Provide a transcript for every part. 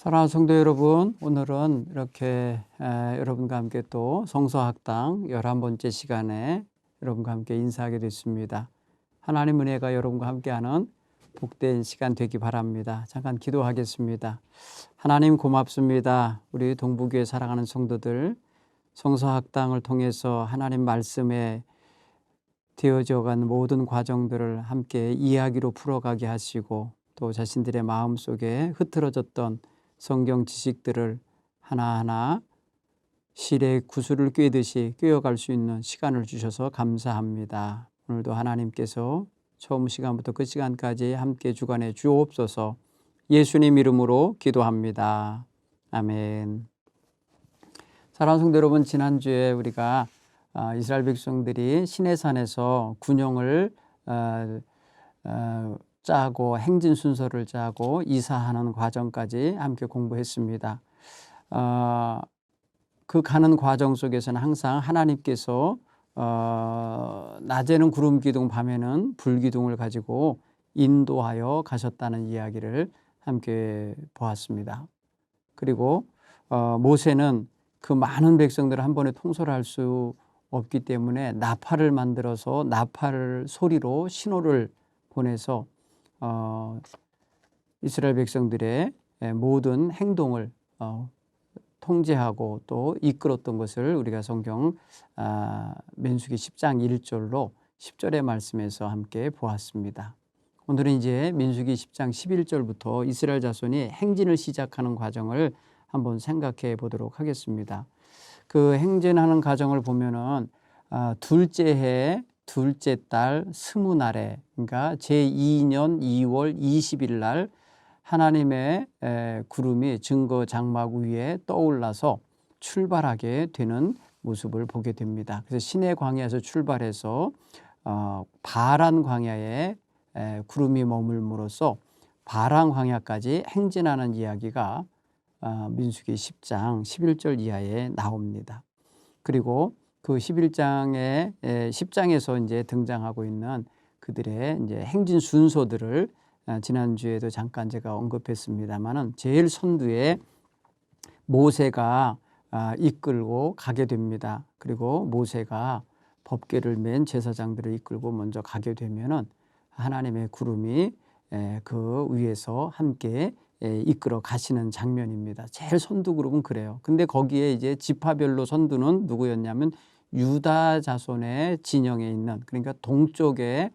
사랑하는 성도 여러분, 오늘은 이렇게 여러분과 함께 또 성서학당 11번째 시간에 여러분과 함께 인사하게 됐습니다. 하나님 은혜가 여러분과 함께하는 복된 시간 되기 바랍니다. 잠깐 기도하겠습니다. 하나님 고맙습니다. 우리 동부교회 사랑하는 성도들 성서학당을 통해서 하나님 말씀에 되어져간 모든 과정들을 함께 이야기로 풀어가게 하시고 또 자신들의 마음속에 흐트러졌던 성경 지식들을 하나하나 실의 구슬을 꿰듯이 꿰어갈 수 있는 시간을 주셔서 감사합니다. 오늘도 하나님께서 처음 시간부터 끝 시간까지 함께 주관해 주옵소서. 예수님 이름으로 기도합니다. 아멘. 사랑하는 성도 여러분, 지난주에 우리가 이스라엘 백성들이 시내산에서 군용을 짜고 행진 순서를 짜고 이사하는 과정까지 함께 공부했습니다. 그 가는 과정 속에서는 항상 하나님께서 낮에는 구름 기둥, 밤에는 불 기둥을 가지고 인도하여 가셨다는 이야기를 함께 보았습니다. 그리고 모세는 그 많은 백성들을 한 번에 통솔할 수 없기 때문에 나팔을 만들어서 나팔 소리로 신호를 보내서 이스라엘 백성들의 모든 행동을 통제하고 또 이끌었던 것을 우리가 성경 민수기 10장 1절로 10절의 말씀에서 함께 보았습니다. 오늘은 이제 민수기 10장 11절부터 이스라엘 자손이 행진을 시작하는 과정을 한번 생각해 보도록 하겠습니다. 그 행진하는 과정을 보면은 둘째 해 둘째 달 스무날에, 그러니까 제2년 2월 20일 날 하나님의 구름이 증거 장막 위에 떠올라서 출발하게 되는 모습을 보게 됩니다. 그래서 시내 광야에서 출발해서 바란 광야에 구름이 머물므로써 바란 광야까지 행진하는 이야기가 민수기 10장 11절 이하에 나옵니다. 그리고 그 10장에서 이제 등장하고 있는 그들의 이제 행진 순서들을 지난주에도 잠깐 제가 언급했습니다만은 제일 선두에 모세가 이끌고 가게 됩니다. 그리고 모세가 법궤를 맨 제사장들을 이끌고 먼저 가게 되면은 하나님의 구름이 그 위에서 함께 이끌어 가시는 장면입니다. 제일 선두 그룹은 그래요. 근데 거기에 이제 지파별로 선두는 누구였냐면 유다 자손의 진영에 있는, 그러니까 동쪽에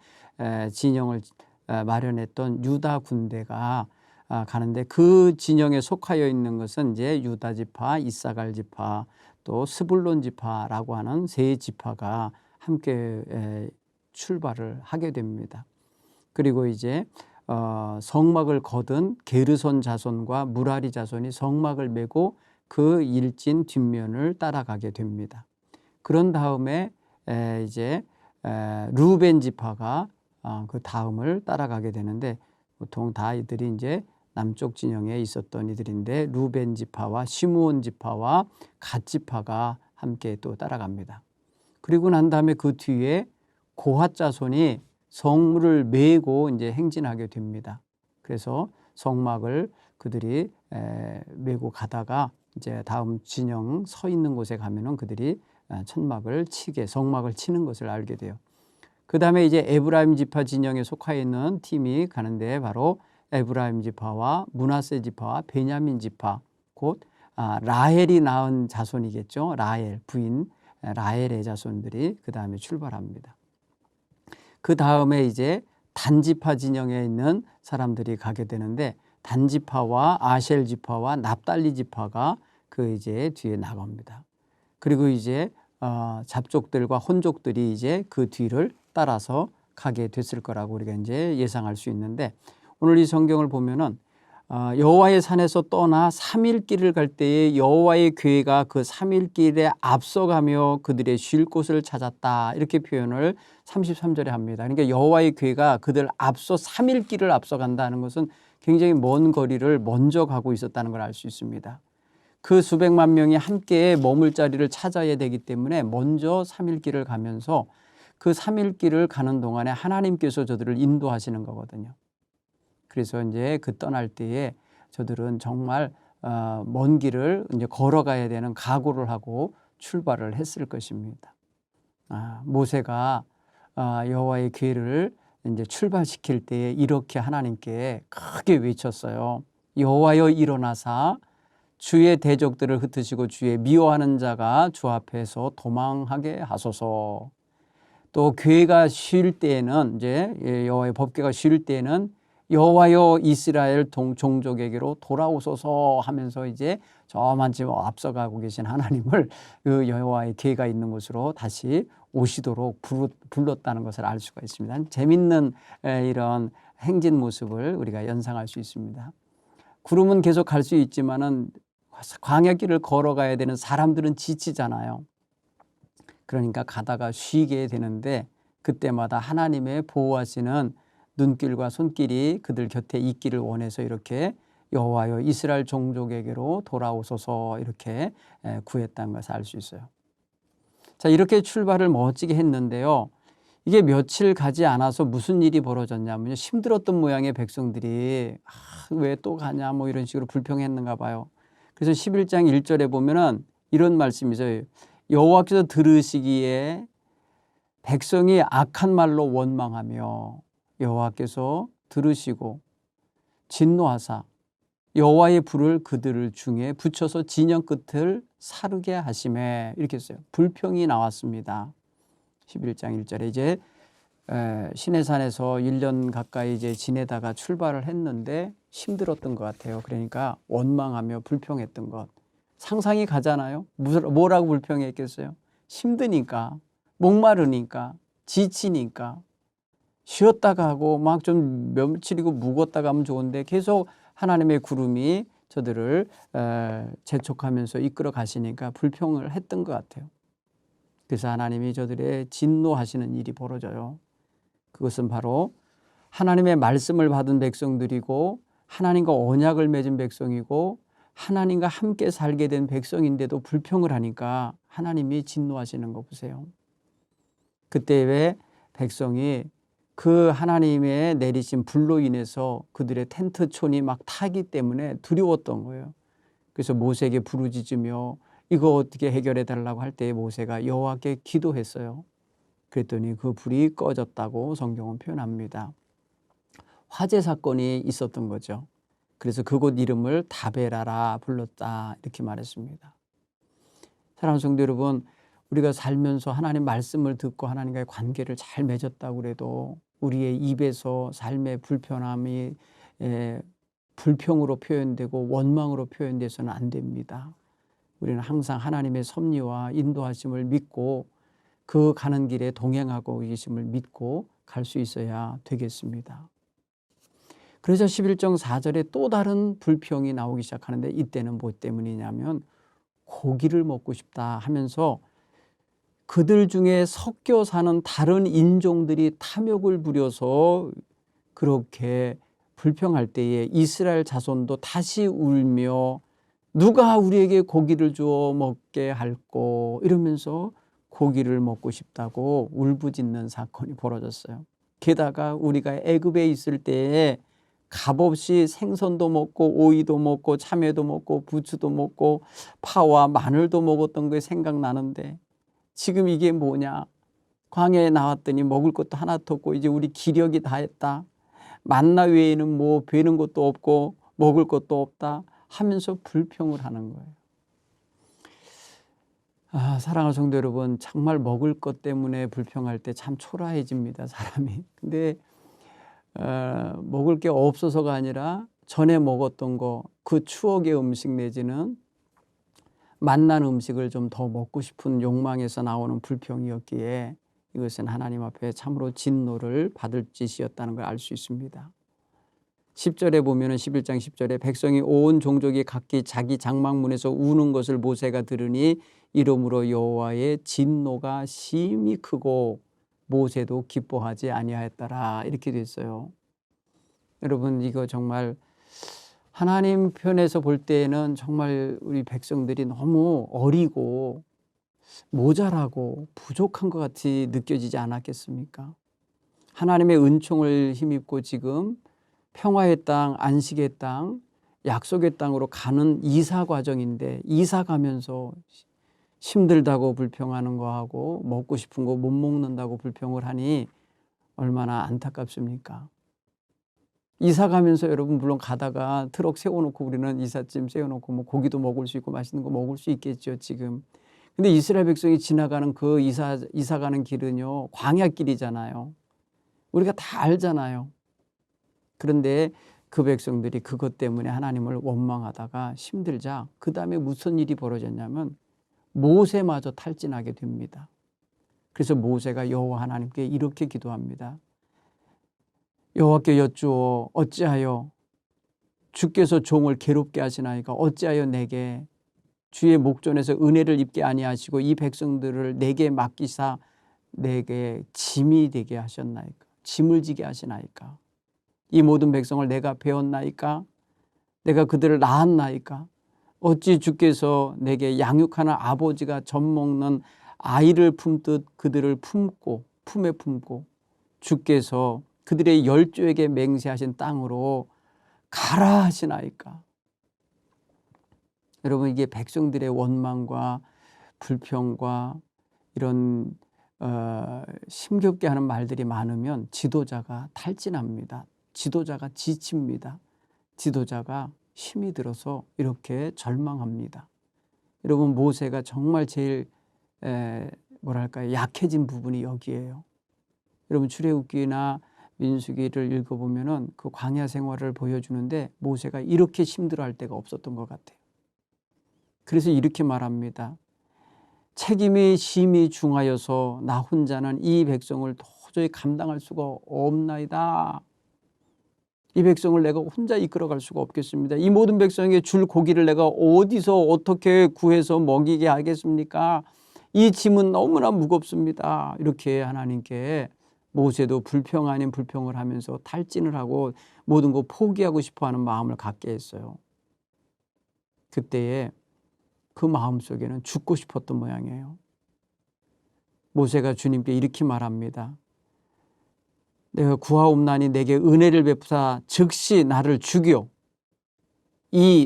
진영을 마련했던 유다 군대가 가는데 그 진영에 속하여 있는 것은 이제 유다 지파, 이사갈 지파, 또 스불론 지파라고 하는 세 지파가 함께 출발을 하게 됩니다. 그리고 이제 성막을 거둔 게르손 자손과 무라리 자손이 성막을 메고 그 일진 뒷면을 따라가게 됩니다. 그런 다음에 이제 루벤 지파가 그 다음을 따라가게 되는데, 보통 다 이들이 이제 남쪽 진영에 있었던 이들인데 루벤 지파와 시므온 지파와 갓 지파가 함께 또 따라갑니다. 그리고 난 다음에 그 뒤에 고핫 자손이 성물을 메고 이제 행진하게 됩니다. 그래서 성막을 그들이 메고 가다가 이제 다음 진영 서 있는 곳에 가면은 그들이 성막을 치는 것을 알게 돼요. 그 다음에 이제 에브라임 지파 진영에 속하여 있는 팀이 가는데 바로 에브라임 지파와 므낫세 지파와 베냐민 지파, 곧 라헬이 낳은 자손이겠죠. 라헬 부인 라헬의 자손들이 그 다음에 출발합니다. 그 다음에 이제 단지파 진영에 있는 사람들이 가게 되는데 단지파와 아셀 지파와 납달리 지파가 그 이제 뒤에 나갑니다. 그리고 이제 잡족들과 혼족들이 이제 그 뒤를 따라서 가게 됐을 거라고 우리가 이제 예상할 수 있는데, 오늘 이 성경을 보면은 여호와의 산에서 떠나 3일 길을 갈 때에 여호와의 괴가 그 3일 길에 앞서가며 그들의 쉴 곳을 찾았다, 이렇게 표현을 33절에 합니다. 그러니까 여호와의 괴가 그들 앞서 3일 길을 앞서간다는 것은 굉장히 먼 거리를 먼저 가고 있었다는 걸 알 수 있습니다. 그 수백만 명이 함께 머물 자리를 찾아야 되기 때문에 먼저 3일 길을 가면서 그 3일 길을 가는 동안에 하나님께서 저들을 인도하시는 거거든요. 그래서 이제 그 떠날 때에 저들은 정말 먼 길을 이제 걸어가야 되는 각오를 하고 출발을 했을 것입니다. 모세가 여호와의 궤를 이제 출발시킬 때에 이렇게 하나님께 크게 외쳤어요. 여호와여 일어나사 주의 대적들을 흩으시고 주의 미워하는 자가 주 앞에서 도망하게 하소서. 또 궤가 쉴 때에는 이제 여호와의 법궤가 쉴 때에는 여호와여 이스라엘 종족에게로 돌아오소서 하면서 이제 저만 지금 앞서가고 계신 하나님을 그 여호와의 궤가 있는 곳으로 다시 오시도록 불렀다는 것을 알 수가 있습니다. 재밌는 이런 행진 모습을 우리가 연상할 수 있습니다. 구름은 계속 갈 수 있지만은 광야길을 걸어가야 되는 사람들은 지치잖아요. 그러니까 가다가 쉬게 되는데 그때마다 하나님의 보호하시는 눈길과 손길이 그들 곁에 있기를 원해서 이렇게 여호와여 이스라엘 종족에게로 돌아오소서 이렇게 구했다는 것을 알 수 있어요. 자, 이렇게 출발을 멋지게 했는데요. 이게 며칠 가지 않아서 무슨 일이 벌어졌냐면요. 힘들었던 모양의 백성들이 왜 또 가냐 뭐 이런 식으로 불평했는가 봐요. 그래서 11장 1절에 보면은 이런 말씀이죠. 여호와께서 들으시기에 백성이 악한 말로 원망하며 여호와께서 들으시고 진노하사 여호와의 불을 그들 중에 붙여서 진영 끝을 사르게 하시매 이렇게 했어요. 불평이 나왔습니다. 11장 1절에 이제 시내산에서 1년 가까이 이제 지내다가 출발을 했는데 힘들었던 것 같아요. 그러니까 원망하며 불평했던 것. 상상이 가잖아요. 뭐라고 불평했겠어요? 힘드니까, 목마르니까, 지치니까, 쉬었다가 하고 막 좀 며칠이고 묵었다가 하면 좋은데 계속 하나님의 구름이 저들을 재촉하면서 이끌어 가시니까 불평을 했던 것 같아요. 그래서 하나님이 저들의 진노하시는 일이 벌어져요. 그것은 바로 하나님의 말씀을 받은 백성들이고 하나님과 언약을 맺은 백성이고 하나님과 함께 살게 된 백성인데도 불평을 하니까 하나님이 진노하시는 거 보세요. 그때 왜 백성이 그 하나님의 내리신 불로 인해서 그들의 텐트촌이 막 타기 때문에 두려웠던 거예요. 그래서 모세에게 부르짖으며 이거 어떻게 해결해 달라고 할 때 모세가 여호와께 기도했어요. 그랬더니 그 불이 꺼졌다고 성경은 표현합니다. 화재 사건이 있었던 거죠. 그래서 그곳 이름을 다베라라 불렀다 이렇게 말했습니다. 사랑하는 성도 여러분, 우리가 살면서 하나님 말씀을 듣고 하나님과의 관계를 잘 맺었다고 그래도 우리의 입에서 삶의 불편함이 불평으로 표현되고 원망으로 표현돼서는 안 됩니다. 우리는 항상 하나님의 섭리와 인도하심을 믿고 그 가는 길에 동행하고 계심을 믿고 갈 수 있어야 되겠습니다. 그래서 11장 4절에 또 다른 불평이 나오기 시작하는데 이때는 뭐 때문이냐면 고기를 먹고 싶다 하면서 그들 중에 섞여 사는 다른 인종들이 탐욕을 부려서 그렇게 불평할 때에 이스라엘 자손도 다시 울며 누가 우리에게 고기를 주어 먹게 할꼬 이러면서 고기를 먹고 싶다고 울부짖는 사건이 벌어졌어요. 게다가 우리가 애굽에 있을 때에 값없이 생선도 먹고 오이도 먹고 참외도 먹고 부추도 먹고 파와 마늘도 먹었던 게 생각나는데 지금 이게 뭐냐? 광야에 나왔더니 먹을 것도 하나도 없고 이제 우리 기력이 다 했다. 만나 외에는 뭐 베는 것도 없고 먹을 것도 없다 하면서 불평을 하는 거예요. 사랑하는 성도 여러분, 정말 먹을 것 때문에 불평할 때 참 초라해집니다, 사람이. 근데 먹을 게 없어서가 아니라 전에 먹었던 거, 그 추억의 음식 내지는 맛난 음식을 좀 더 먹고 싶은 욕망에서 나오는 불평이었기에 이것은 하나님 앞에 참으로 진노를 받을 짓이었다는 걸 알 수 있습니다. 10절에 보면 11장 10절에 백성이 온 종족이 각기 자기 장막문에서 우는 것을 모세가 들으니 이러므로 여호와의 진노가 심히 크고 모세도 기뻐하지 아니하였더라 이렇게 됐어요. 여러분 이거 정말 하나님 편에서 볼 때에는 정말 우리 백성들이 너무 어리고 모자라고 부족한 것 같이 느껴지지 않았겠습니까? 하나님의 은총을 힘입고 지금 평화의 땅, 안식의 땅, 약속의 땅으로 가는 이사 과정인데 이사 가면서 힘들다고 불평하는 거 하고 먹고 싶은 거 못 먹는다고 불평을 하니 얼마나 안타깝습니까? 이사 가면서 여러분 물론 가다가 트럭 세워놓고 우리는 이삿짐 세워놓고 뭐 고기도 먹을 수 있고 맛있는 거 먹을 수 있겠죠 지금. 근데 이스라엘 백성이 지나가는 그 이사 가는 길은요 광야길이잖아요. 우리가 다 알잖아요. 그런데 그 백성들이 그것 때문에 하나님을 원망하다가 힘들자 그 다음에 무슨 일이 벌어졌냐면 모세마저 탈진하게 됩니다. 그래서 모세가 여호와 하나님께 이렇게 기도합니다. 여호와께 여쭈어 어찌하여 주께서 종을 괴롭게 하시나이까 어찌하여 내게 주의 목전에서 은혜를 입게 아니하시고 이 백성들을 내게 맡기사 내게 짐이 되게 하셨나이까 짐을 지게 하시나이까 이 모든 백성을 내가 배웠나이까 내가 그들을 낳았나이까 어찌 주께서 내게 양육하는 아버지가 젖 먹는 아이를 품듯 그들을 품에 품고 주께서 그들의 열조에게 맹세하신 땅으로 가라 하시나이까. 여러분 이게 백성들의 원망과 불평과 이런 힘겹게 하는 말들이 많으면 지도자가 탈진합니다. 지도자가 지칩니다. 지도자가 힘이 들어서 이렇게 절망합니다. 여러분 모세가 정말 제일 뭐랄까요 약해진 부분이 여기에요. 여러분 출애굽기나 민수기를 읽어보면은 그 광야 생활을 보여주는데 모세가 이렇게 힘들어할 때가 없었던 것 같아요. 그래서 이렇게 말합니다. 책임이 심히 중하여서 나 혼자는 이 백성을 도저히 감당할 수가 없나이다. 이 백성을 내가 혼자 이끌어갈 수가 없겠습니다. 이 모든 백성에게 줄 고기를 내가 어디서 어떻게 구해서 먹이게 하겠습니까? 이 짐은 너무나 무겁습니다. 이렇게 하나님께 모세도 불평 아닌 불평을 하면서 탈진을 하고 모든 거 포기하고 싶어하는 마음을 갖게 했어요. 그때에 그 마음속에는 죽고 싶었던 모양이에요. 모세가 주님께 이렇게 말합니다. 내가 구하옵나니 내게 은혜를 베푸사 즉시 나를 죽여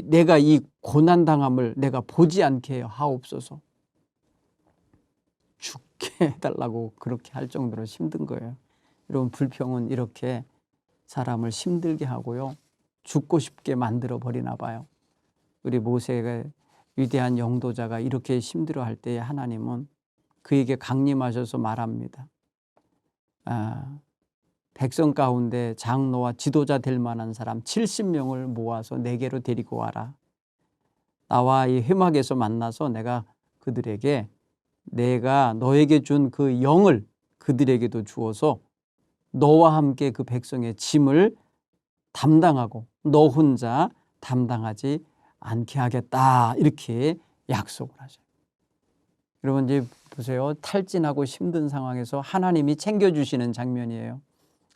내가 이 고난당함을 내가 보지 않게 하옵소서. 죽게 해달라고 그렇게 할 정도로 힘든 거예요. 여러분 불평은 이렇게 사람을 힘들게 하고요. 죽고 싶게 만들어 버리나 봐요. 우리 모세가 위대한 영도자가 이렇게 힘들어할 때 하나님은 그에게 강림하셔서 말합니다. 백성 가운데 장로와 지도자 될 만한 사람 70명을 모아서 내게로 데리고 와라. 나와 이 회막에서 만나서 내가 그들에게 내가 너에게 준 그 영을 그들에게도 주어서 너와 함께 그 백성의 짐을 담당하고 너 혼자 담당하지 않게 하겠다. 이렇게 약속을 하죠. 여러분 이제 보세요. 탈진하고 힘든 상황에서 하나님이 챙겨주시는 장면이에요.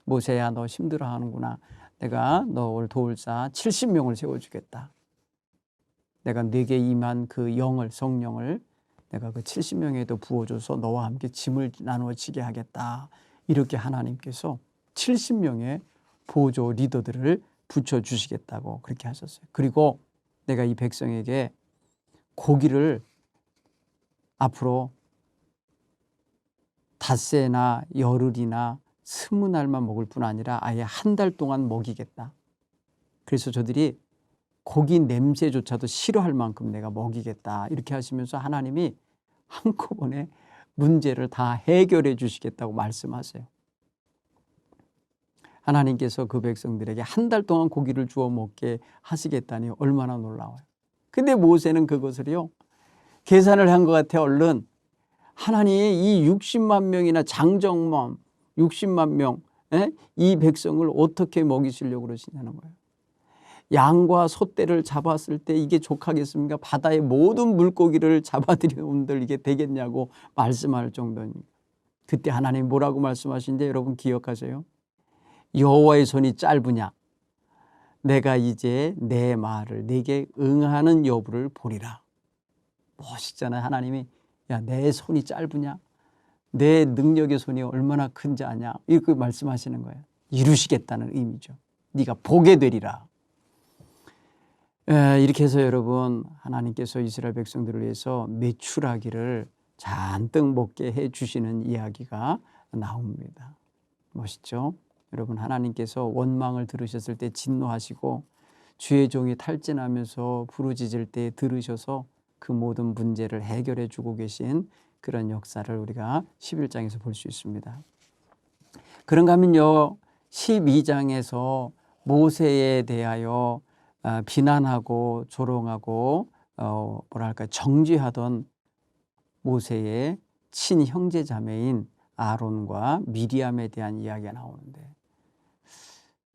모세야 너 힘들어하는구나. 내가 너를 도울 자 70명을 세워주겠다. 내가 네게 임한 그 영을 성령을 내가 그 70명에도 부어줘서 너와 함께 짐을 나누어 지게 하겠다. 이렇게 하나님께서 70명의 보조 리더들을 붙여주시겠다고 그렇게 하셨어요. 그리고 내가 이 백성에게 고기를 앞으로 닷새나 열흘이나 20날만 먹을 뿐 아니라 아예 한 달 동안 먹이겠다. 그래서 저들이 고기 냄새조차도 싫어할 만큼 내가 먹이겠다. 이렇게 하시면서 하나님이 한꺼번에 문제를 다 해결해 주시겠다고 말씀하세요. 하나님께서 그 백성들에게 한 달 동안 고기를 주워 먹게 하시겠다니 얼마나 놀라워요. 근데 모세는 그것을요 계산을 한 것 같아. 얼른 하나님이 이 60만 명이나 장정범 60만 명 이 백성을 어떻게 먹이시려고 그러시냐는 거예요. 양과 소떼를 잡았을 때 이게 족하겠습니까? 바다의 모든 물고기를 잡아들여온들 이게 되겠냐고 말씀할 정도니. 그때 하나님 뭐라고 말씀하신지 여러분 기억하세요? 여호와의 손이 짧으냐? 내가 이제 내 말을 네게 응하는 여부를 보리라. 멋있잖아요. 하나님이 야, 내 손이 짧으냐? 내 능력의 손이 얼마나 큰지 아냐? 이렇게 말씀하시는 거예요. 이루시겠다는 의미죠. 네가 보게 되리라. 이렇게 해서 여러분, 하나님께서 이스라엘 백성들을 위해서 메추라기를 잔뜩 먹게 해주시는 이야기가 나옵니다. 멋있죠? 여러분, 하나님께서 원망을 들으셨을 때 진노하시고 주의 종이 탈진하면서 부르짖을 때 들으셔서 그 모든 문제를 해결해 주고 계신 그런 역사를 우리가 11장에서 볼 수 있습니다. 그런가 하면요, 12장에서 모세에 대하여 비난하고 조롱하고 정죄하던 모세의 친형제 자매인 아론과 미리암에 대한 이야기가 나오는데,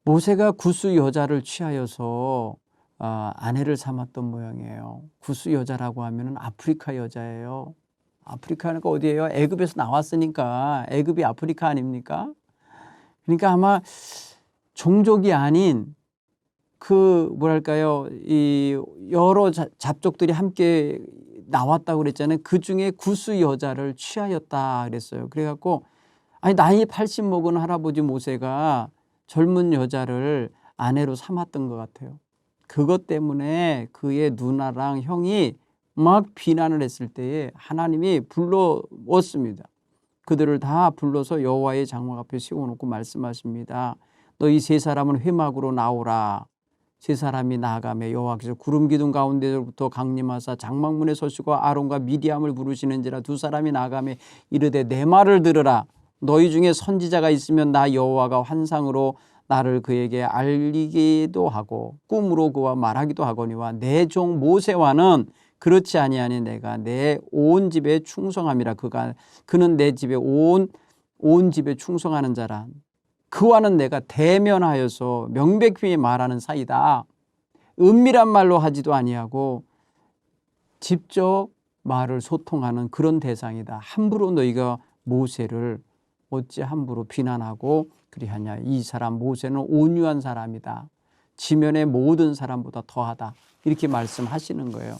모세가 구스 여자를 취하여서 아내를 삼았던 모양이에요. 구스 여자라고 하면은 아프리카 여자예요. 아프리카가 어디예요? 애굽에서 나왔으니까 애굽이 아프리카 아닙니까? 그러니까 아마 종족이 아닌 이 여러 잡족들이 함께 나왔다고 그랬잖아요. 그 중에 구스 여자를 취하였다 그랬어요. 그래갖고 나이 80 먹은 할아버지 모세가 젊은 여자를 아내로 삼았던 것 같아요. 그것 때문에 그의 누나랑 형이 막 비난을 했을 때에 하나님이 불러왔습니다. 그들을 다 불러서 여호와의 장막 앞에 세워놓고 말씀하십니다. 너희 세 사람은 회막으로 나오라. 세 사람이 나아가며 여호와께서 구름 기둥 가운데로부터 강림하사 장막문에 서시고 아론과 미디암을 부르시는지라. 두 사람이 나아가며 이르되 내 말을 들으라. 너희 중에 선지자가 있으면 나 여호와가 환상으로 나를 그에게 알리기도 하고 꿈으로 그와 말하기도 하거니와 내 종 모세와는 그렇지 아니하니 내가 내 온 집에 충성함이라. 그는 내 집에 온 집에 충성하는 자라. 그와는 내가 대면하여서 명백히 말하는 사이다. 은밀한 말로 하지도 아니하고 직접 말을 소통하는 그런 대상이다. 함부로 너희가 모세를 어찌 함부로 비난하고 그리하냐. 이 사람 모세는 온유한 사람이다. 지면의 모든 사람보다 더하다. 이렇게 말씀하시는 거예요.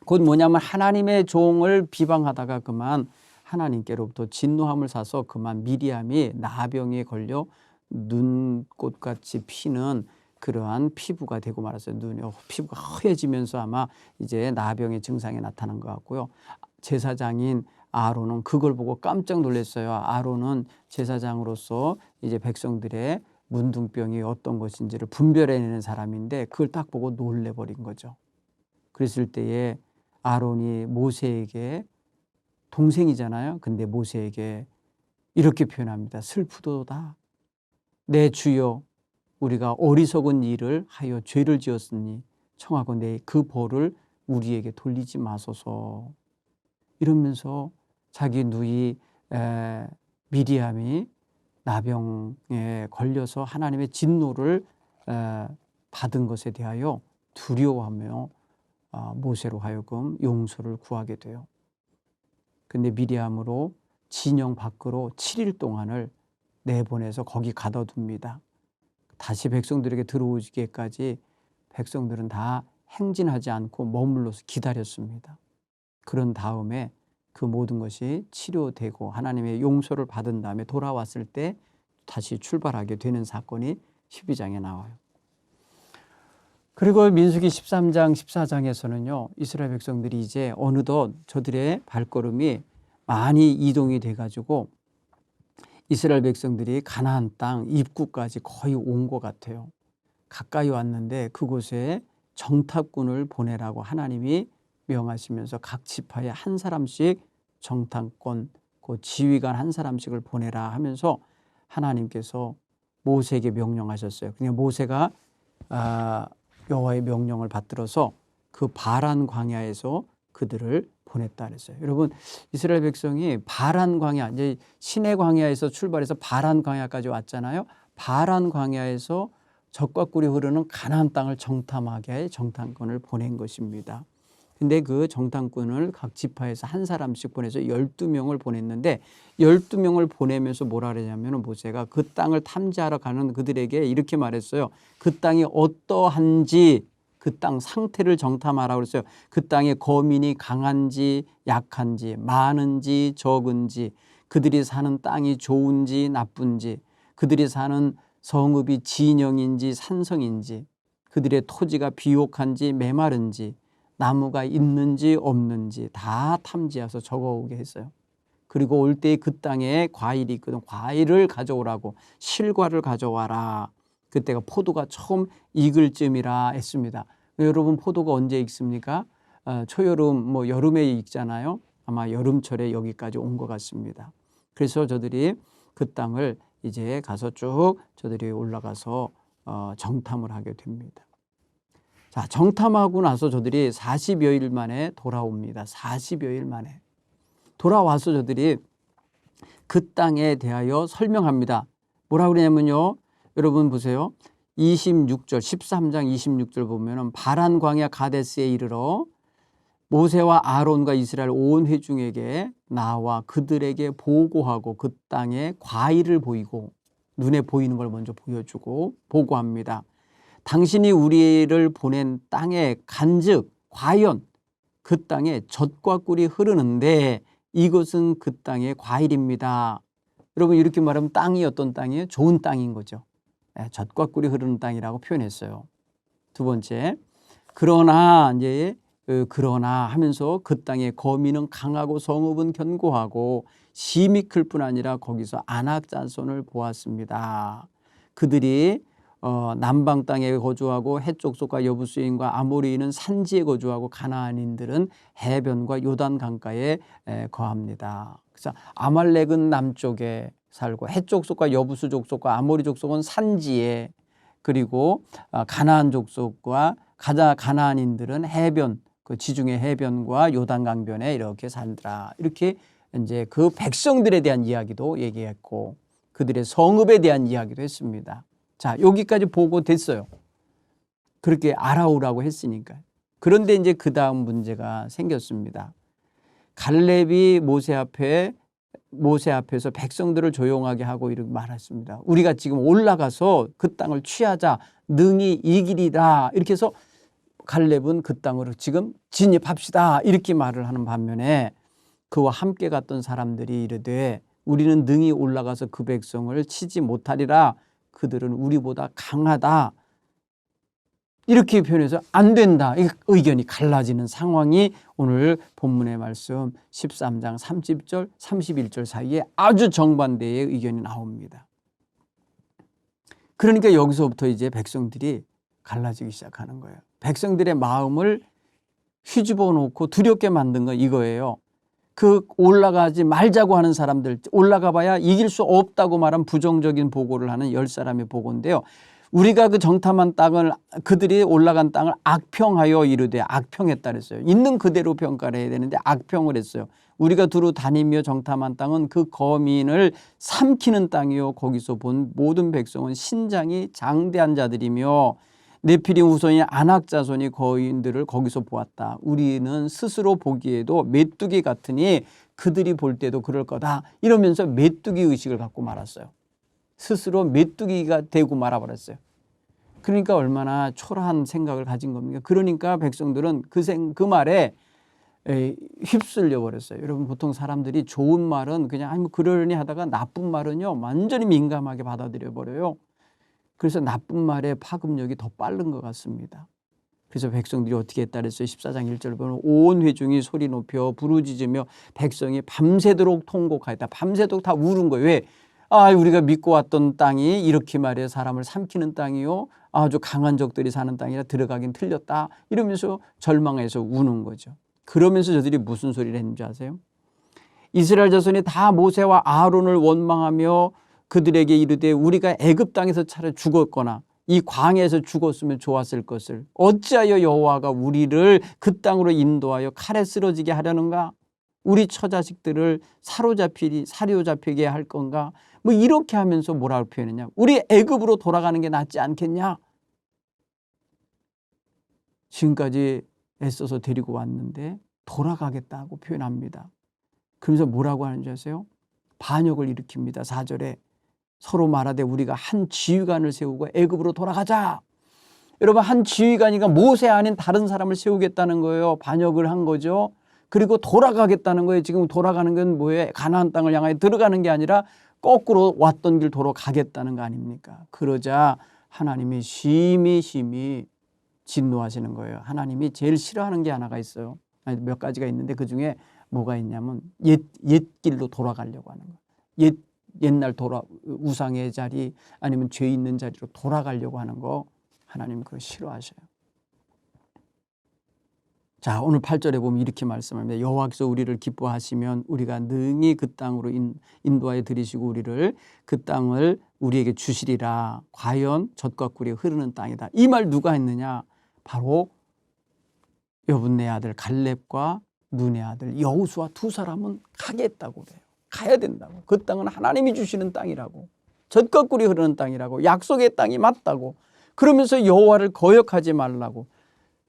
곧 뭐냐면 하나님의 종을 비방하다가 그만 하나님께로부터 진노함을 사서 그만 미리암이 나병에 걸려 눈꽃같이 피는 그러한 피부가 되고 말았어요. 피부가 허해지면서 아마 이제 나병의 증상이 나타난 것 같고요. 제사장인 아론은 그걸 보고 깜짝 놀랐어요. 아론은 제사장으로서 이제 백성들의 문둥병이 어떤 것인지를 분별해내는 사람인데 그걸 딱 보고 놀래버린 거죠. 그랬을 때에 아론이 모세에게, 동생이잖아요. 근데 모세에게 이렇게 표현합니다. 슬프도다. 내 주여, 우리가 어리석은 일을 하여 죄를 지었으니 청하고 내 그 벌을 우리에게 돌리지 마소서. 이러면서 자기 누이 미리암이 나병에 걸려서 하나님의 진노를 받은 것에 대하여 두려워하며 모세로 하여금 용서를 구하게 돼요. 근데 미리암으로 진영 밖으로 7일 동안을 내보내서 거기 가둬둡니다. 다시 백성들에게 들어오기까지 백성들은 다 행진하지 않고 머물러서 기다렸습니다. 그런 다음에 그 모든 것이 치료되고 하나님의 용서를 받은 다음에 돌아왔을 때 다시 출발하게 되는 사건이 12장에 나와요. 그리고 민수기 13장, 14장에서는요, 이스라엘 백성들이 이제 어느덧 저들의 발걸음이 많이 이동이 돼가지고 이스라엘 백성들이 가나안 땅 입구까지 거의 온 것 같아요. 가까이 왔는데 그곳에 정탐꾼을 보내라고 하나님이 명하시면서 각 지파에 한 사람씩 정탐꾼, 그 지휘관 한 사람씩을 보내라 하면서 하나님께서 모세에게 명령하셨어요. 그냥 모세가 여호와의 명령을 받들어서 그 바란 광야에서 그들을 보냈다 그랬어요. 여러분, 이스라엘 백성이 바란 광야, 이제 시내 광야에서 출발해서 바란 광야까지 왔잖아요. 바란 광야에서 젖과 꿀이 흐르는 가나안 땅을 정탐하게 정탐꾼을 보낸 것입니다. 근데 그 정탐꾼을 각 지파에서 한 사람씩 보내서 12명을 보냈는데 12명을 보내면서 뭐라 그러냐면 모세가 그 땅을 탐지하러 가는 그들에게 이렇게 말했어요. 그 땅이 어떠한지 그 땅 상태를 정탐하라고 그랬어요. 그 땅의 거민이 강한지 약한지 많은지 적은지 그들이 사는 땅이 좋은지 나쁜지 그들이 사는 성읍이 진영인지 산성인지 그들의 토지가 비옥한지 메마른지 나무가 있는지 없는지 다 탐지해서 적어오게 했어요. 그리고 올 때 그 땅에 과일이 있거든. 과일을 가져오라고, 실과를 가져와라. 그때가 포도가 처음 익을 쯤이라 했습니다. 여러분, 포도가 언제 익습니까? 초여름, 여름에 익잖아요. 아마 여름철에 여기까지 온 것 같습니다. 그래서 저들이 그 땅을 이제 가서 쭉 저들이 올라가서 정탐을 하게 됩니다. 자, 정탐하고 나서 저들이 40여일 만에 돌아옵니다. 40여일 만에. 돌아와서 저들이 그 땅에 대하여 설명합니다. 뭐라 그러냐면요. 여러분 보세요. 26절, 13장 26절 보면은 바란 광야 가데스에 이르러 모세와 아론과 이스라엘 온 회중에게 나와 그들에게 보고하고 그 땅에 과일을 보이고 눈에 보이는 걸 먼저 보여주고 보고합니다. 당신이 우리를 보낸 땅에 간즉 과연 그 땅에 젖과 꿀이 흐르는데 이것은 그 땅의 과일입니다. 여러분, 이렇게 말하면 땅이 어떤 땅이에요? 좋은 땅인 거죠. 젖과 꿀이 흐르는 땅이라고 표현했어요. 두 번째, 그러나 하면서 그 땅의 거민은 강하고 성읍은 견고하고 심이 클 뿐 아니라 거기서 아낙 자손을 보았습니다. 그들이 남방 땅에 거주하고 헷 족속과 여부수인과 아모리인은 산지에 거주하고 가나안인들은 해변과 요단 강가에 거합니다. 그래서 아말렉은 남쪽에 살고 헷 족속과 여부수 족속과 아모리 족속은 산지에, 그리고 가나안 족속과 가나안인들은 해변, 그 지중해 해변과 요단 강변에 이렇게 살더라. 이렇게 이제 그 백성들에 대한 이야기도 얘기했고 그들의 성읍에 대한 이야기도 했습니다. 자, 여기까지 보고 됐어요. 그렇게 알아오라고 했으니까. 그런데 이제 그 다음 문제가 생겼습니다. 갈렙이 모세 앞에서 백성들을 조용하게 하고 이렇게 말했습니다. 우리가 지금 올라가서 그 땅을 취하자, 능히 이기리라. 이렇게 해서 갈렙은 그 땅으로 지금 진입합시다. 이렇게 말을 하는 반면에 그와 함께 갔던 사람들이 이르되 우리는 능히 올라가서 그 백성을 치지 못하리라. 그들은 우리보다 강하다. 이렇게 표현해서 안 된다. 의견이 갈라지는 상황이 오늘 본문의 말씀 13장 30절, 31절 사이에 아주 정반대의 의견이 나옵니다. 그러니까 여기서부터 이제 백성들이 갈라지기 시작하는 거예요. 백성들의 마음을 휘집어 놓고 두렵게 만든 건 이거예요. 그 올라가지 말자고 하는 사람들, 올라가 봐야 이길 수 없다고 말한 부정적인 보고를 하는 10사람의 보고인데요. 우리가 그 정탐한 땅을, 그들이 올라간 땅을 악평하여 이르되, 악평했다 그랬어요. 있는 그대로 평가를 해야 되는데 악평을 했어요. 우리가 두루 다니며 정탐한 땅은 그 거민을 삼키는 땅이요 거기서 본 모든 백성은 신장이 장대한 자들이며 네피림 후손이 아낙 자손이 거인들을 거기서 보았다. 우리는 스스로 보기에도 메뚜기 같으니 그들이 볼 때도 그럴 거다. 이러면서 메뚜기 의식을 갖고 말았어요. 스스로 메뚜기가 되고 말아버렸어요. 그러니까 얼마나 초라한 생각을 가진 겁니까? 그러니까 백성들은 그 말에 휩쓸려 버렸어요. 여러분, 보통 사람들이 좋은 말은 그냥 그러려니 하다가 나쁜 말은요 완전히 민감하게 받아들여 버려요. 그래서 나쁜 말의 파급력이 더 빠른 것 같습니다. 그래서 백성들이 어떻게 했다 그랬어요? 14장 1절 보면 온 회중이 소리 높여 부르짖으며 백성이 밤새도록 통곡하였다. 밤새도록 다 우는 거예요. 왜? 우리가 믿고 왔던 땅이 이렇게 말해 사람을 삼키는 땅이요, 아주 강한 적들이 사는 땅이라 들어가긴 틀렸다. 이러면서 절망해서 우는 거죠. 그러면서 저들이 무슨 소리를 했는지 아세요? 이스라엘 자손이 다 모세와 아론을 원망하며 그들에게 이르되 우리가 애굽 땅에서 차라리 죽었거나 이 광야에서 죽었으면 좋았을 것을 어찌하여 여호와가 우리를 그 땅으로 인도하여 칼에 쓰러지게 하려는가? 우리 처자식들을 사로잡히게 할 건가? 이렇게 하면서 뭐라고 표현했냐? 우리 애굽으로 돌아가는 게 낫지 않겠냐? 지금까지 애써서 데리고 왔는데 돌아가겠다고 표현합니다. 그러면서 뭐라고 하는지 아세요? 반역을 일으킵니다. 4절에 서로 말하되 우리가 한 지휘관을 세우고 애굽으로 돌아가자. 여러분, 한 지휘관이가 모세 아닌 다른 사람을 세우겠다는 거예요. 반역을 한 거죠. 그리고 돌아가겠다는 거예요. 지금 돌아가는 건 뭐예요? 가나안 땅을 향해 들어가는 게 아니라 거꾸로 왔던 길 도로 가겠다는 거 아닙니까? 그러자 하나님이 심히 진노하시는 거예요. 하나님이 제일 싫어하는 게 하나가 있어요. 아니, 몇 가지가 있는데 그중에 뭐가 있냐면 옛 길로 돌아가려고 하는 거예요. 옛날 우상의 자리 아니면 죄 있는 자리로 돌아가려고 하는 거 하나님 그거 싫어하셔요. 자, 오늘 8절에 보면 이렇게 말씀합니다. 여호와께서 우리를 기뻐하시면 우리가 능히 그 땅으로 인도하여 들이시고 우리를 그 땅을 우리에게 주시리라. 과연 젖과 꿀이 흐르는 땅이다. 이 말 누가 했느냐? 바로 여분네 아들 갈렙과 눈의 아들 여호수아 두 사람은 가겠다고 그래요. 가야 된다고. 그 땅은 하나님이 주시는 땅이라고. 젖과 꿀이 흐르는 땅이라고. 약속의 땅이 맞다고. 그러면서 여호와를 거역하지 말라고.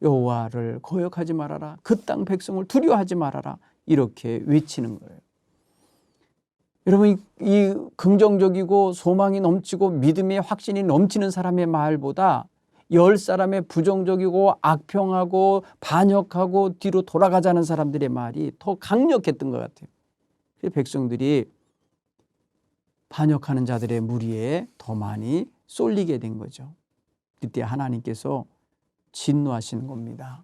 여호와를 거역하지 말아라. 그 땅 백성을 두려워하지 말아라. 이렇게 외치는 거예요. 여러분, 이 긍정적이고 소망이 넘치고 믿음의 확신이 넘치는 사람의 말보다 10사람의 부정적이고 악평하고 반역하고 뒤로 돌아가자는 사람들의 말이 더 강력했던 것 같아요. 그래서 백성들이 반역하는 자들의 무리에 더 많이 쏠리게 된 거죠. 그때 하나님께서 진노하시는 겁니다.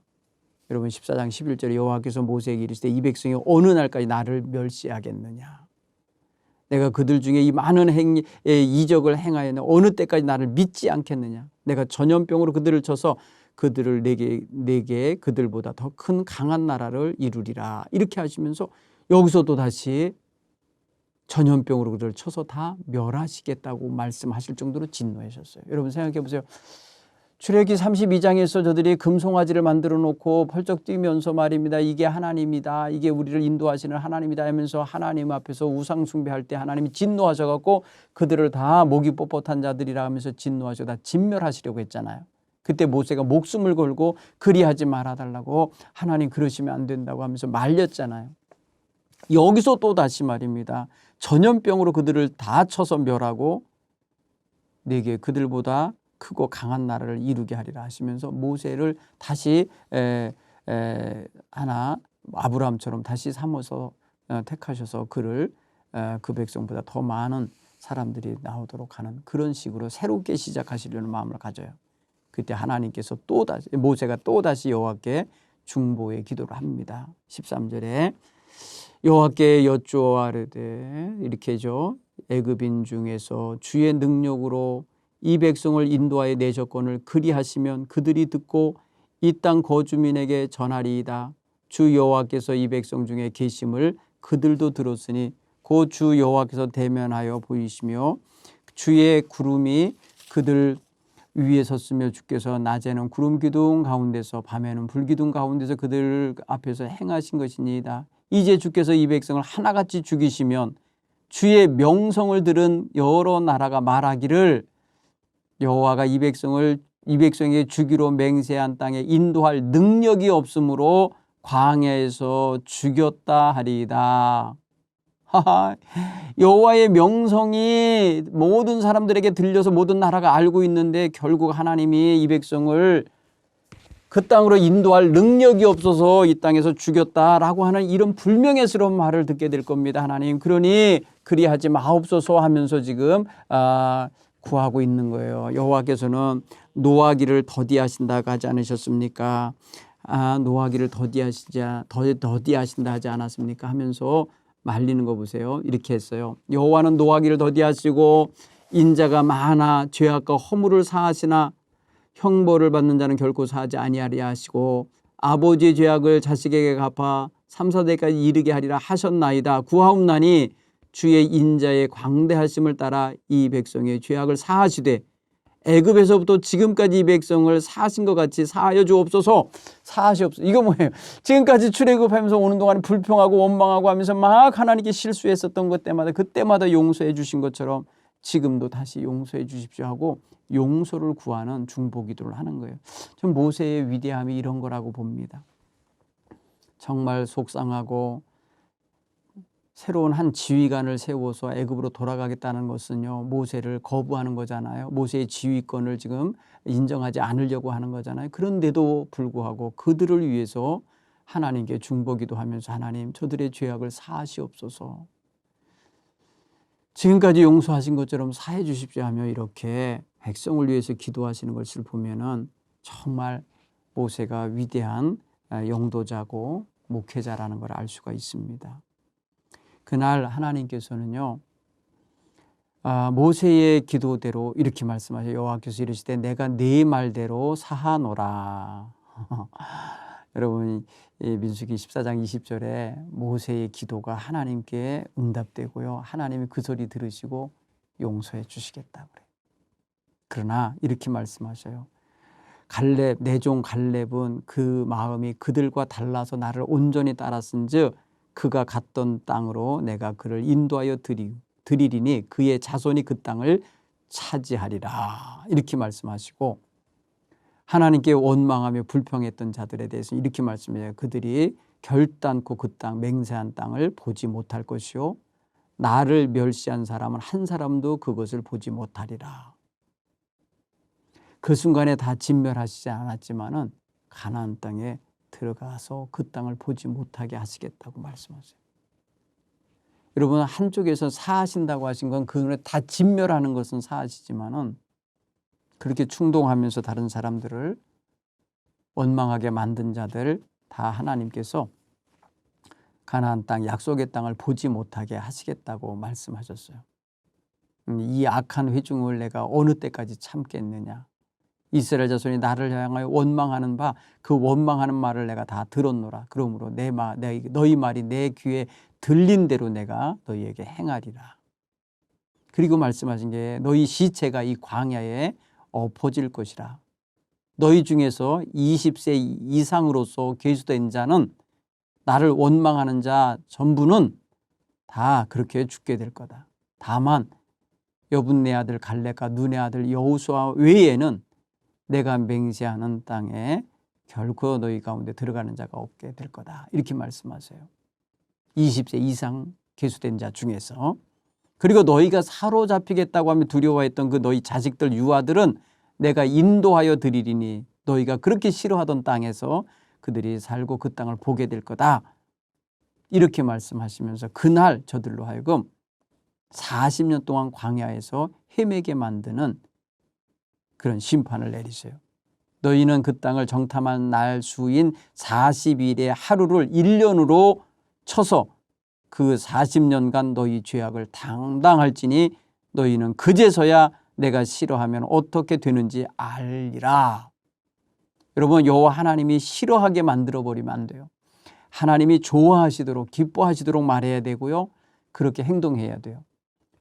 여러분 14장 11절에 여호와께서 모세에게 이르시되 이 백성이 어느 날까지 나를 멸시하겠느냐. 내가 그들 중에 이 많은 이적을 행하였는데 어느 때까지 나를 믿지 않겠느냐. 내가 전염병으로 그들을 쳐서 그들을 내게 그들보다 더 큰 강한 나라를 이루리라. 이렇게 하시면서 여기서 또 다시 전염병으로 그들을 쳐서 다 멸하시겠다고 말씀하실 정도로 진노하셨어요. 여러분 생각해 보세요. 출애굽기 32장에서 저들이 금송아지를 만들어 놓고 펄쩍 뛰면서 말입니다. 이게 하나님이다. 이게 우리를 인도하시는 하나님이다 하면서 하나님 앞에서 우상 숭배할 때 하나님이 진노하셔갖고 그들을 다 목이 뻣뻣한 자들이라 하면서 진노하셔 다 진멸하시려고 했잖아요. 그때 모세가 목숨을 걸고 그리하지 말아달라고 하나님 그러시면 안 된다고 하면서 말렸잖아요. 여기서 또 다시 말입니다. 전염병으로 그들을 다 쳐서 멸하고 내게 그들보다 크고 강한 나라를 이루게 하리라 하시면서 모세를 다시 하나 아브라함처럼 다시 삼아서 택하셔서 그를 그 백성보다 더 많은 사람들이 나오도록 하는 그런 식으로 새롭게 시작하시려는 마음을 가져요. 그때 하나님께서 또다시 모세가 또다시 여호와께 중보의 기도를 합니다. 13절에 여호와께 여쭈어하르되 이렇게죠. 애굽인 중에서 주의 능력으로 이 백성을 인도하여 내셨건을 그리하시면 그들이 듣고 이 땅 거주민에게 전하리이다. 주 여호와께서 이 백성 중에 계심을 그들도 들었으니 곧 주 여호와께서 대면하여 보이시며 주의 구름이 그들 위에 섰으며 주께서 낮에는 구름 기둥 가운데서 밤에는 불 기둥 가운데서 그들 앞에서 행하신 것이니이다. 이제 주께서 이 백성을 하나같이 죽이시면 주의 명성을 들은 여러 나라가 말하기를 여호와가 이 백성에게 주기로 맹세한 땅에 인도할 능력이 없으므로 광야에서 죽였다 하리이다. 여호와의 명성이 모든 사람들에게 들려서 모든 나라가 알고 있는데 결국 하나님이 이 백성을 그 땅으로 인도할 능력이 없어서 이 땅에서 죽였다라고 하는 이런 불명예스러운 말을 듣게 될 겁니다. 하나님 그러니 그리하지 마옵소서 하면서 지금 구하고 있는 거예요. 여호와께서는 노하기를 더디하신다고 하지 않으셨습니까? 노하기를 더디하신다 하지 않았습니까? 하면서 말리는 거 보세요. 이렇게 했어요. 여호와는 노하기를 더디하시고 인자가 많아 죄악과 허물을 사하시나 형벌을 받는 자는 결코 사하지 아니하리라 하시고 아버지의 죄악을 자식에게 갚아 3, 4대까지 이르게 하리라 하셨나이다. 구하옵나니 주의 인자의 광대하심을 따라 이 백성의 죄악을 사하시되 애굽에서부터 지금까지 이 백성을 사하신 것 같이 사하여 주옵소서. 사하시옵소서. 이거 뭐예요? 지금까지 출애굽하면서 오는 동안에 불평하고 원망하고 하면서 막 하나님께 실수했었던 것 때마다 그때마다 용서해 주신 것처럼 지금도 다시 용서해 주십시오 하고 용서를 구하는 중보기도를 하는 거예요. 전 모세의 위대함이 이런 거라고 봅니다. 정말 속상하고 새로운 한 지휘관을 세워서 애굽으로 돌아가겠다는 것은요, 모세를 거부하는 거잖아요. 모세의 지휘권을 지금 인정하지 않으려고 하는 거잖아요. 그런데도 불구하고 그들을 위해서 하나님께 중보기도 하면서 하나님 저들의 죄악을 사하시옵소서. 지금까지 용서하신 것처럼 사해 주십시오 하며 이렇게 백성을 위해서 기도하시는 것을 보면은 정말 모세가 위대한 영도자고 목회자라는 걸 알 수가 있습니다. 그날 하나님께서는요, 모세의 기도대로 이렇게 말씀하셔요. 여호와께서 이르시되 내가 네 말대로 사하노라. 여러분, 이 민수기 14장 20절에 모세의 기도가 하나님께 응답되고요, 하나님이 그 소리 들으시고 용서해 주시겠다고 그래요. 그러나 이렇게 말씀하셔요. 갈렙, 내 종 갈렙은 그 마음이 그들과 달라서 나를 온전히 따랐은즉 그가 갔던 땅으로 내가 그를 인도하여 드리리니 그의 자손이 그 땅을 차지하리라. 이렇게 말씀하시고, 하나님께 원망하며 불평했던 자들에 대해서 이렇게 말씀해요. 그들이 결단코 그 땅, 맹세한 땅을 보지 못할 것이요 나를 멸시한 사람은 한 사람도 그것을 보지 못하리라. 그 순간에 다 진멸하시지 않았지만은 가나안 땅에 들어가서 그 땅을 보지 못하게 하시겠다고 말씀하세요. 여러분, 한쪽에서 사하신다고 하신 건 그걸 다 진멸하는 것은 사하시지만은 그렇게 충동하면서 다른 사람들을 원망하게 만든 자들 다 하나님께서 가나안 땅, 약속의 땅을 보지 못하게 하시겠다고 말씀하셨어요. 이 악한 회중을 내가 어느 때까지 참겠느냐. 이스라엘 자손이 나를 향하여 원망하는 바 그 원망하는 말을 내가 다 들었노라. 그러므로 너희 말이 내 귀에 들린 대로 내가 너희에게 행하리라. 그리고 말씀하신 게 너희 시체가 이 광야에 엎어질 것이라. 너희 중에서 20세 이상으로서 계수된 자는 나를 원망하는 자 전부는 다 그렇게 죽게 될 거다. 다만 여분네 아들 갈렙과 눈의 아들 여호수아 외에는 내가 맹세하는 땅에 결코 너희 가운데 들어가는 자가 없게 될 거다. 이렇게 말씀하세요. 20세 이상 계수된 자 중에서. 그리고 너희가 사로잡히겠다고 하며 두려워했던 그 너희 자식들 유아들은 내가 인도하여 드리리니 너희가 그렇게 싫어하던 땅에서 그들이 살고 그 땅을 보게 될 거다. 이렇게 말씀하시면서 그날 저들로 하여금 40년 동안 광야에서 헤매게 만드는 그런 심판을 내리세요. 너희는 그 땅을 정탐한 날 수인 40일의 하루를 1년으로 쳐서 그 40년간 너희 죄악을 당당할지니 너희는 그제서야 내가 싫어하면 어떻게 되는지 알리라. 여러분, 여호와 하나님이 싫어하게 만들어버리면 안 돼요. 하나님이 좋아하시도록 기뻐하시도록 말해야 되고요, 그렇게 행동해야 돼요.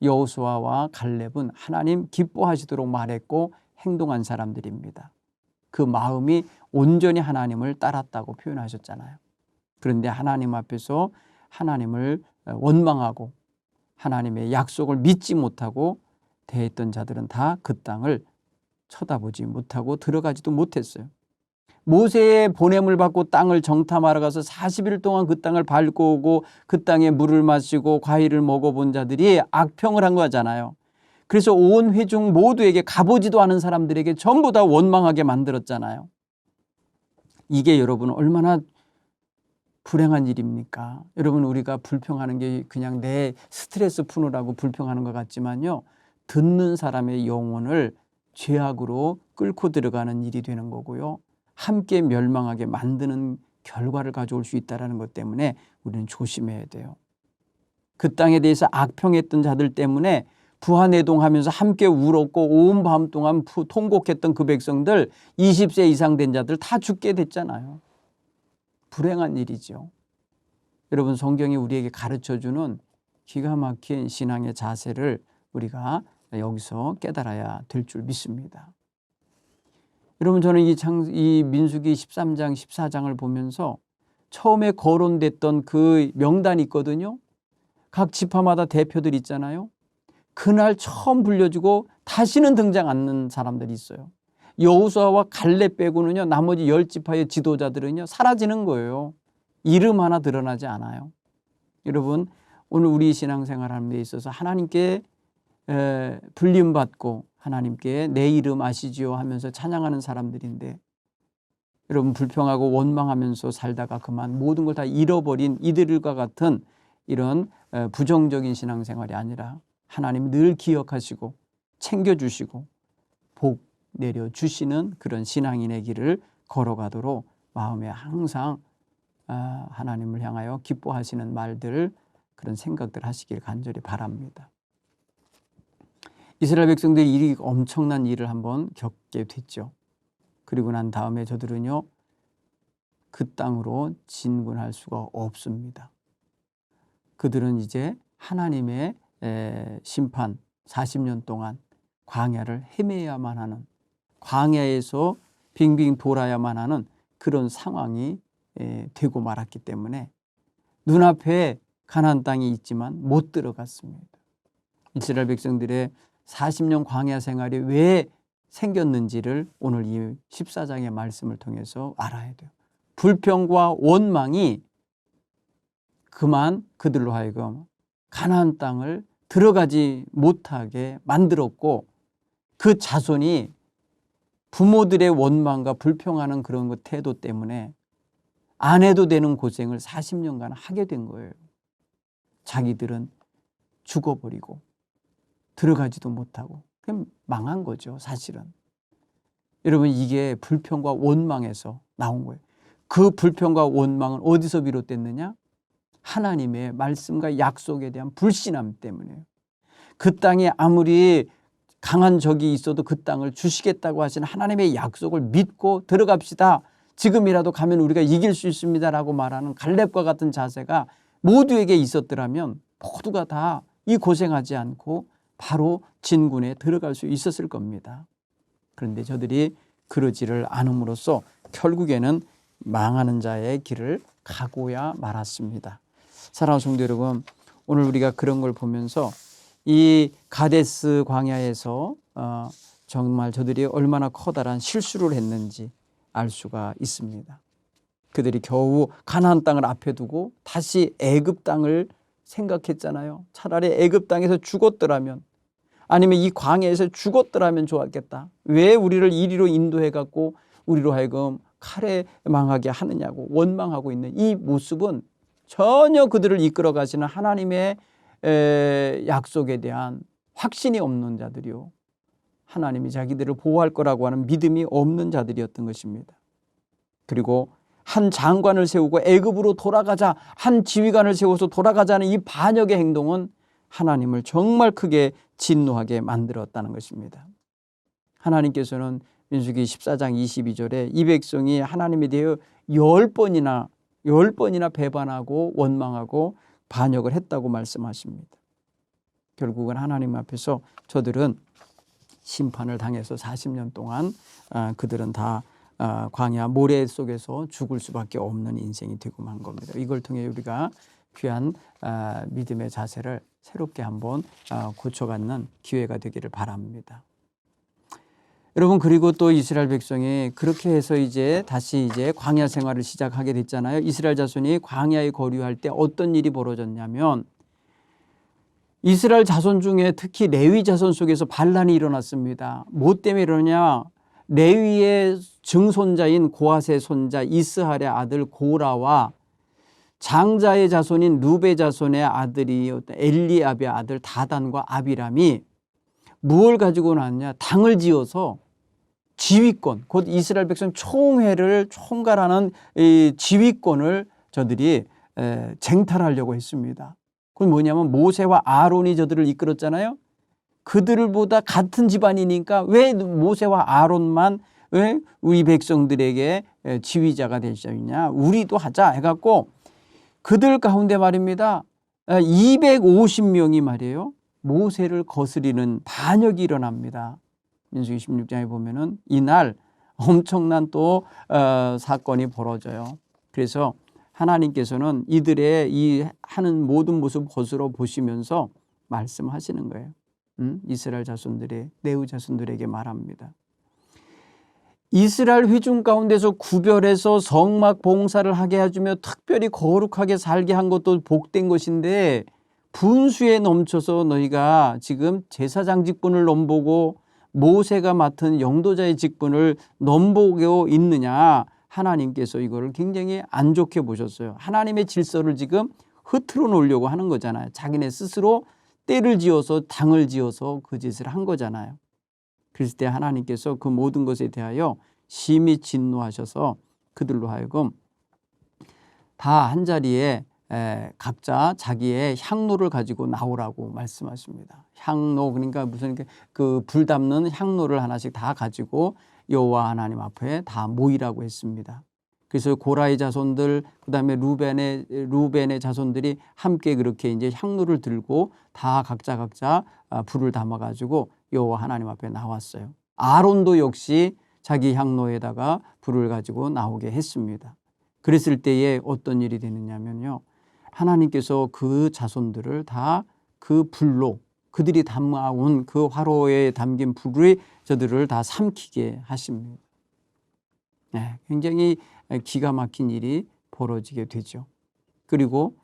여호수아와 갈렙은 하나님 기뻐하시도록 말했고 행동한 사람들입니다. 그 마음이 온전히 하나님을 따랐다고 표현하셨잖아요. 그런데 하나님 앞에서 하나님을 원망하고 하나님의 약속을 믿지 못하고 대했던 자들은 다 그 땅을 쳐다보지 못하고 들어가지도 못했어요. 모세의 보냄을 받고 땅을 정탐하러 가서 40일 동안 그 땅을 밟고 오고 그 땅에 물을 마시고 과일을 먹어본 자들이 악평을 한 거잖아요. 그래서 온 회중 모두에게 가보지도 않은 사람들에게 전부 다 원망하게 만들었잖아요. 이게 여러분 얼마나 불행한 일입니까? 여러분, 우리가 불평하는 게 그냥 내 스트레스 푸느라고 불평하는 것 같지만요, 듣는 사람의 영혼을 죄악으로 끌고 들어가는 일이 되는 거고요, 함께 멸망하게 만드는 결과를 가져올 수 있다는 것 때문에 우리는 조심해야 돼요. 그 땅에 대해서 악평했던 자들 때문에 부하내동하면서 함께 울었고 온 밤 동안 통곡했던 그 백성들 20세 이상 된 자들 다 죽게 됐잖아요. 불행한 일이죠. 여러분, 성경이 우리에게 가르쳐주는 기가 막힌 신앙의 자세를 우리가 여기서 깨달아야 될 줄 믿습니다. 여러분, 저는 이 민수기 13장 14장을 보면서 처음에 거론됐던 그 명단이 있거든요. 각 지파마다 대표들 있잖아요. 그날 처음 불려주고 다시는 등장 않는 사람들이 있어요. 여호수아와 갈렙 빼고는요, 나머지 10지파의 지도자들은요 사라지는 거예요. 이름 하나 드러나지 않아요. 여러분, 오늘 우리 신앙생활하는 데 있어서 하나님께 불림받고 하나님께 내 이름 아시지요 하면서 찬양하는 사람들인데, 여러분 불평하고 원망하면서 살다가 그만 모든 걸 다 잃어버린 이들과 같은 이런 부정적인 신앙생활이 아니라 하나님 늘 기억하시고 챙겨주시고 복 내려주시는 그런 신앙인의 길을 걸어가도록 마음에 항상 하나님을 향하여 기뻐하시는 말들, 그런 생각들 하시길 간절히 바랍니다. 이스라엘 백성들이 엄청난 일을 한번 겪게 됐죠. 그리고 난 다음에 저들은요, 그 땅으로 진군할 수가 없습니다. 그들은 이제 하나님의 심판 40년 동안 광야를 헤매야만 하는, 광야에서 빙빙 돌아야만 하는 그런 상황이 되고 말았기 때문에 눈앞에 가나안 땅이 있지만 못 들어갔습니다. 이스라엘 백성들의 40년 광야 생활이 왜 생겼는지를 오늘 이 14장의 말씀을 통해서 알아야 돼요. 불평과 원망이 그만 그들로 하여금 가나안 땅을 들어가지 못하게 만들었고, 그 자손이 부모들의 원망과 불평하는 그런 것 태도 때문에 안 해도 되는 고생을 40년간 하게 된 거예요. 자기들은 죽어버리고 들어가지도 못하고 그냥 망한 거죠, 사실은. 여러분, 이게 불평과 원망에서 나온 거예요. 그 불평과 원망은 어디서 비롯됐느냐? 하나님의 말씀과 약속에 대한 불신함 때문에요. 그 땅에 아무리 강한 적이 있어도 그 땅을 주시겠다고 하시는 하나님의 약속을 믿고 들어갑시다. 지금이라도 가면 우리가 이길 수 있습니다라고 말하는 갈렙과 같은 자세가 모두에게 있었더라면 모두가 다 이 고생하지 않고 바로 진군에 들어갈 수 있었을 겁니다. 그런데 저들이 그러지를 않음으로써 결국에는 망하는 자의 길을 가고야 말았습니다. 사랑하는 성도 여러분, 오늘 우리가 그런 걸 보면서 이 가데스 광야에서 정말 저들이 얼마나 커다란 실수를 했는지 알 수가 있습니다. 그들이 겨우 가나안 땅을 앞에 두고 다시 애굽 땅을 생각했잖아요. 차라리 애굽 땅에서 죽었더라면, 아니면 이 광야에서 죽었더라면 좋았겠다. 왜 우리를 이리로 인도해 갖고 우리로 하여금 칼에 망하게 하느냐고 원망하고 있는 이 모습은 전혀 그들을 이끌어 가시는 하나님의 약속에 대한 확신이 없는 자들이요, 하나님이 자기들을 보호할 거라고 하는 믿음이 없는 자들이었던 것입니다. 그리고 한 장관을 세우고 애굽으로 돌아가자, 한 지휘관을 세워서 돌아가자는 이 반역의 행동은 하나님을 정말 크게 진노하게 만들었다는 것입니다. 하나님께서는 민수기 14장 22절에 이 백성이 하나님에 대해 10번이나 배반하고 원망하고 반역을 했다고 말씀하십니다. 결국은 하나님 앞에서 저들은 심판을 당해서 40년 동안 그들은 다 광야 모래 속에서 죽을 수밖에 없는 인생이 되고 만 겁니다. 이걸 통해 우리가 귀한 믿음의 자세를 새롭게 한번 고쳐갖는 기회가 되기를 바랍니다. 여러분, 그리고 또 이스라엘 백성이 그렇게 해서 다시 광야 생활을 시작하게 됐잖아요. 이스라엘 자손이 광야에 거류할 때 어떤 일이 벌어졌냐면, 이스라엘 자손 중에 특히 레위 자손 속에서 반란이 일어났습니다. 뭐 때문에 이러냐? 레위의 증손자인 고핫의 손자 이스할의 아들 고라와 장자의 자손인 루베 자손의 아들이 엘리압의 아들 다단과 아비람이 무엇을 가지고 나왔냐? 당을 지어서 지휘권, 곧 이스라엘 백성 총회를 총괄하는 이 지휘권을 저들이 쟁탈하려고 했습니다. 그건 뭐냐면 모세와 아론이 저들을 이끌었잖아요. 그들보다 같은 집안이니까 왜 모세와 아론만 왜 우리 백성들에게 지휘자가 될 수 있냐? 우리도 하자 해갖고 그들 가운데 말입니다. 250명이 말이에요. 모세를 거스리는 반역이 일어납니다. 민수기 16장에 보면은 이날 엄청난 또 사건이 벌어져요. 그래서 하나님께서는 이들의 이 하는 모든 모습 거스러 보시면서 말씀하시는 거예요. 이스라엘 자손들의 레위 자손들에게 말합니다. 이스라엘 회중 가운데서 구별해서 성막 봉사를 하게 해주며 특별히 거룩하게 살게 한 것도 복된 것인데, 분수에 넘쳐서 너희가 지금 제사장 직분을 넘보고 모세가 맡은 영도자의 직분을 넘보고 있느냐? 하나님께서 이거를 굉장히 안 좋게 보셨어요. 하나님의 질서를 지금 흐트러 놓으려고 하는 거잖아요. 자기네 스스로 때를 지어서 당을 지어서 그 짓을 한 거잖아요. 그랬을 때 하나님께서 그 모든 것에 대하여 심히 진노하셔서 그들로 하여금 다 한자리에 각자 자기의 향로를 가지고 나오라고 말씀하십니다. 향로, 그러니까 무슨 그 불 담는 향로를 하나씩 다 가지고 여호와 하나님 앞에 다 모이라고 했습니다. 그래서 고라의 자손들, 그다음에 루벤의 자손들이 함께 그렇게 이제 향로를 들고 다 각자 불을 담아 가지고 여호와 하나님 앞에 나왔어요. 아론도 역시 자기 향로에다가 불을 가지고 나오게 했습니다. 그랬을 때에 어떤 일이 되느냐면요, 하나님께서 그 자손들을 다 그 불로, 그들이 담아온 그 화로에 담긴 불이 저들을 다 삼키게 하십니다. 네, 굉장히 기가 막힌 일이 벌어지게 되죠. 그리고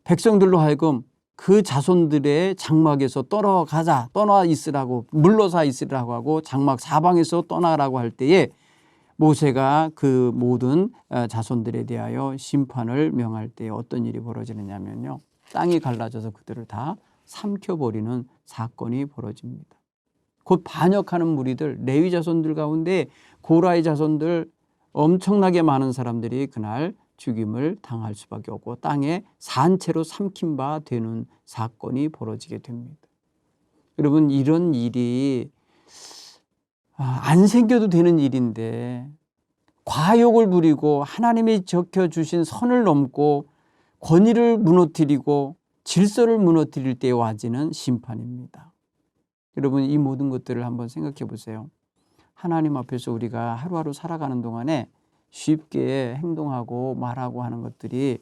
백성들로 하여금 그 자손들의 장막에서 떠나 있으라고, 물러서 있으라고 하고 장막 사방에서 떠나라고 할 때에 모세가 그 모든 자손들에 대하여 심판을 명할 때에 어떤 일이 벌어지느냐면요, 땅이 갈라져서 그들을 다 삼켜버리는 사건이 벌어집니다. 곧 반역하는 무리들, 레위 자손들 가운데 고라의 자손들 엄청나게 많은 사람들이 그날 죽임을 당할 수밖에 없고 땅에 산채로 삼킨 바 되는 사건이 벌어지게 됩니다. 여러분, 이런 일이 안 생겨도 되는 일인데 과욕을 부리고 하나님이 적혀주신 선을 넘고 권위를 무너뜨리고 질서를 무너뜨릴 때에 와지는 심판입니다. 여러분, 이 모든 것들을 한번 생각해 보세요. 하나님 앞에서 우리가 하루하루 살아가는 동안에 쉽게 행동하고 말하고 하는 것들이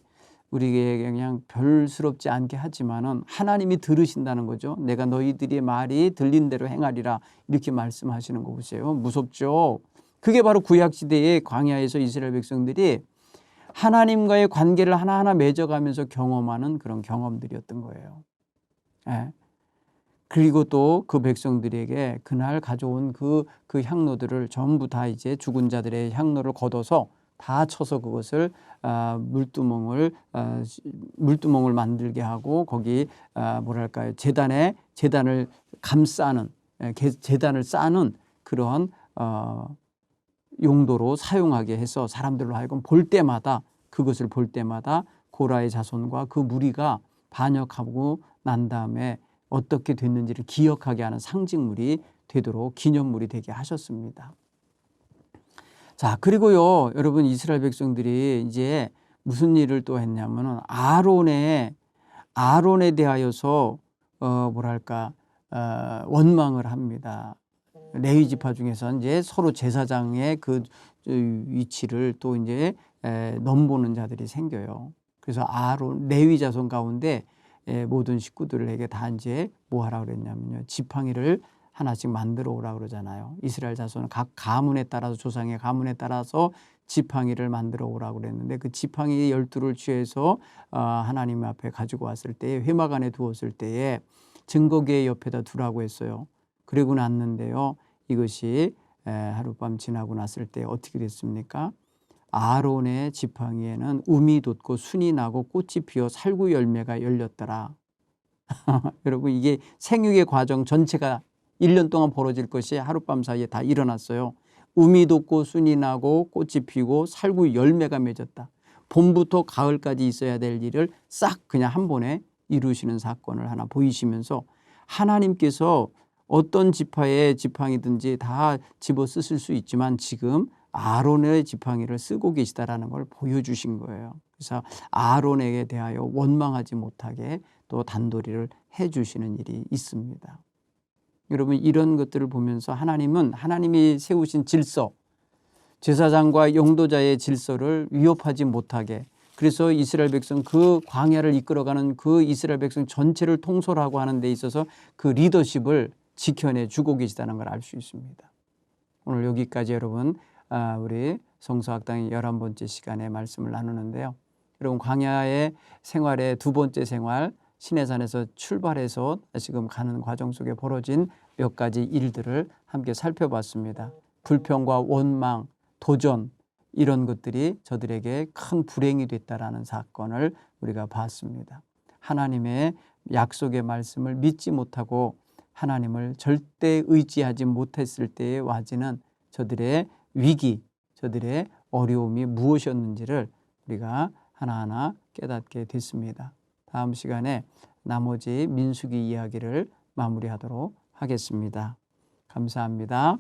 우리에게 그냥 별스럽지 않게 하지만은 하나님이 들으신다는 거죠. 내가 너희들의 말이 들린 대로 행하리라, 이렇게 말씀하시는 거 보세요. 무섭죠. 그게 바로 구약시대의 광야에서 이스라엘 백성들이 하나님과의 관계를 하나하나 맺어가면서 경험하는 그런 경험들이었던 거예요. 예. 그리고 또 그 백성들에게 그날 가져온 그 향로들을 전부 다 이제 죽은 자들의 향로를 걷어서 다 쳐서 그것을 물두멍을 만들게 하고 거기 뭐랄까요, 제단을 감싸는, 제단을 싸는 그런 용도로 사용하게 해서 사람들로 하여금 그것을 볼 때마다 고라의 자손과 그 무리가 반역하고 난 다음에 어떻게 됐는지를 기억하게 하는 상징물이 되도록 기념물이 되게 하셨습니다. 자, 그리고요, 여러분, 이스라엘 백성들이 이제 무슨 일을 또 했냐면은 아론에 대하여서 원망을 합니다. 레위 지파 중에서 이제 서로 제사장의 그 위치를 또 이제 넘보는 자들이 생겨요. 그래서 레위 자손 가운데 모든 식구들에게 다 이제 뭐 하라 그랬냐면요, 지팡이를 하나씩 만들어 오라 그러잖아요. 이스라엘 자손은 각 가문에 따라서, 조상의 가문에 따라서 지팡이를 만들어 오라고 그랬는데 그 지팡이 12를 취해서 하나님 앞에 가지고 왔을 때에, 회막 안에 두었을 때에 증거궤 옆에다 두라고 했어요. 그리고 났는데요, 이것이 하룻밤 지나고 났을 때 어떻게 됐습니까? 아론의 지팡이에는 움이 돋고 순이 나고 꽃이 피어 살구 열매가 열렸더라. 여러분, 이게 생육의 과정 전체가 1년 동안 벌어질 것이 하룻밤 사이에 다 일어났어요. 움이 돋고 순이 나고 꽃이 피고 살구 열매가 맺었다. 봄부터 가을까지 있어야 될 일을 싹 그냥 한 번에 이루시는 사건을 하나 보이시면서 하나님께서 어떤 지파의 지팡이든지 다 집어 쓰실 수 있지만 지금 아론의 지팡이를 쓰고 계시다라는 걸 보여주신 거예요. 그래서 아론에게 대하여 원망하지 못하게 또 단도리를 해주시는 일이 있습니다. 여러분, 이런 것들을 보면서 하나님이 세우신 질서, 제사장과 용도자의 질서를 위협하지 못하게, 그래서 이스라엘 백성, 그 광야를 이끌어가는 그 이스라엘 백성 전체를 통솔하고 하는 데 있어서 그 리더십을 지켜내 주고 계시다는 걸 알 수 있습니다. 오늘 여기까지 여러분, 우리 성서학당 11번째 시간에 말씀을 나누는데요. 여러분, 광야의 생활의 두 번째 생활, 시내산에서 출발해서 지금 가는 과정 속에 벌어진 몇 가지 일들을 함께 살펴봤습니다. 불평과 원망, 도전, 이런 것들이 저들에게 큰 불행이 됐다라는 사건을 우리가 봤습니다. 하나님의 약속의 말씀을 믿지 못하고 하나님을 절대 의지하지 못했을 때에 와지는 저들의 위기, 저들의 어려움이 무엇이었는지를 우리가 하나하나 깨닫게 됐습니다. 다음 시간에 나머지 민수기 이야기를 마무리하도록 하겠습니다. 감사합니다.